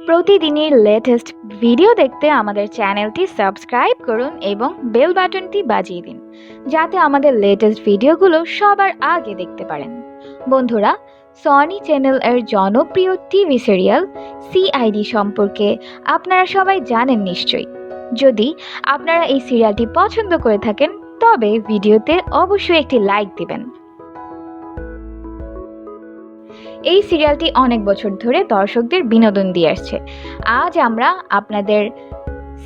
প্রতিদিনের latest video দেখতে আমাদের চ্যানেলটি সাবস্ক্রাইব করুন এবং বেল বাটনটি বাজিয়ে দিন, যাতে আমাদের লেটেস্ট ভিডিওগুলো সবার আগে দেখতে পারেন। বন্ধুরা, সনি চ্যানেল এর জনপ্রিয় টিভি সিরিয়াল সিআইডি সম্পর্কে আপনারা সবাই জানেন নিশ্চয়ই। যদি আপনারা এই সিরিয়ালটি পছন্দ করে থাকেন, তবে ভিডিওতে অবশ্যই একটি লাইক দিবেন। এই সিরিয়ালটি অনেক বছর ধরে দর্শকদের বিনোদন দিয়ে আসছে। আজ আমরা আপনাদের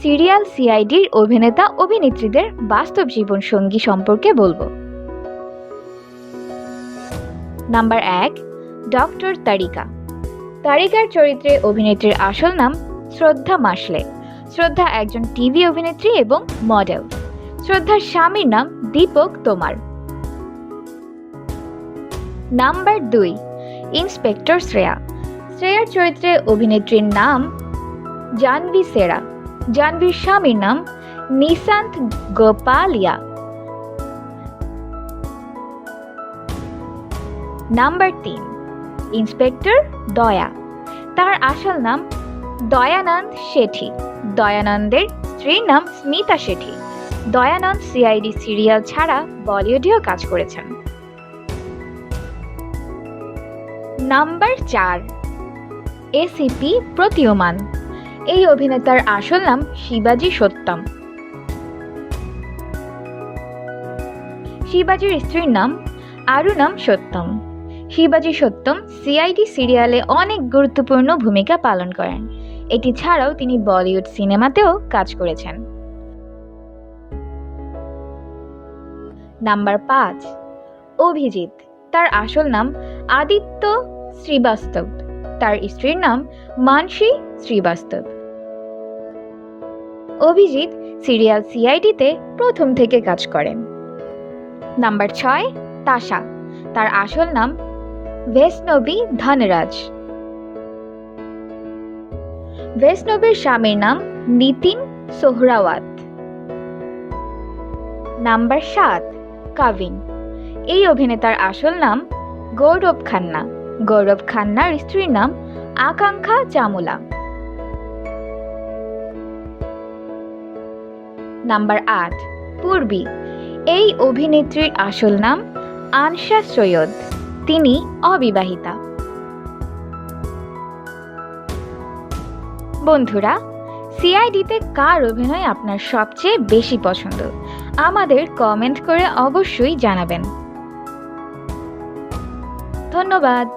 সিরিয়াল সিআইডির অভিনেতা অভিনেত্রীদের বাস্তব জীবন সঙ্গী সম্পর্কে বলবো। নাম্বার 1, ডক্টর তারিকা। তারিকার চরিত্রে অভিনেত্রীর আসল নাম শ্রদ্ধা মাসলে। শ্রদ্ধা একজন টিভি অভিনেত্রী এবং মডেল। শ্রদ্ধার স্বামীর নাম দীপক তোমার। Number 2, inspector Shreya. শ্রেয়ার চরিত্রে অভিনেত্রীর নাম জাহ্নবী সেরা। জাহ্নবীর স্বামীর নাম নিশান্ত গোপালিয়া। নাম্বার 3, ইন্সপেক্টর দয়া। তার আসল নাম দয়ানন্দ শেঠি। দয়ানন্দের স্ত্রীর নাম স্মিতা শেঠি। দয়ানন্দ সিআইডি সিরিয়াল ছাড়া বলিউডেও কাজ করেছেন। নাম্বার 4, এসিপি প্রতীয়মান। এই অভিনেতার আসল নাম শিবাজি সত্যম। শিবাজির স্ত্রীর নাম আরুনাম সত্যম। শিবাজি সত্যম সিআইডি সিরিয়ালে অনেক গুরুত্বপূর্ণ ভূমিকা পালন করেন। এটি ছাড়াও তিনি বলিউড সিনেমাতেও কাজ করেছেন। নাম্বার 5, অভিজিৎ। তার আসল নাম আদিত্য শ্রীবাস্তব। তার স্ত্রীর নাম মানসী শ্রীবাস্তব। অভিজিৎ সিরিয়াল সিআইডিতে প্রথম থেকে কাজ করেন। নাম্বার 6, তাশা। তার আসল নাম বৈষ্ণবী ধনরাজ। বৈষ্ণবীর স্বামীর নাম নিতিন সোহরাওয়াত। নাম্বার 7, কাবিন। এই অভিনেতার আসল নাম গৌরব খান্না। গৌরব খান্নার স্ত্রীর নাম আকাঙ্ক্ষা চামুলা। নাম্বার 8, পূর্বী। এই অভিনেত্রীর আসল নাম আনশা সৈয়দ। তিনি অবিবাহিতা। বন্ধুরা, সিআইডিতে কার অভিনয় আপনার সবচেয়ে বেশি পছন্দ? আমাদের কমেন্ট করে অবশ্যই জানাবেন। ধন্যবাদ।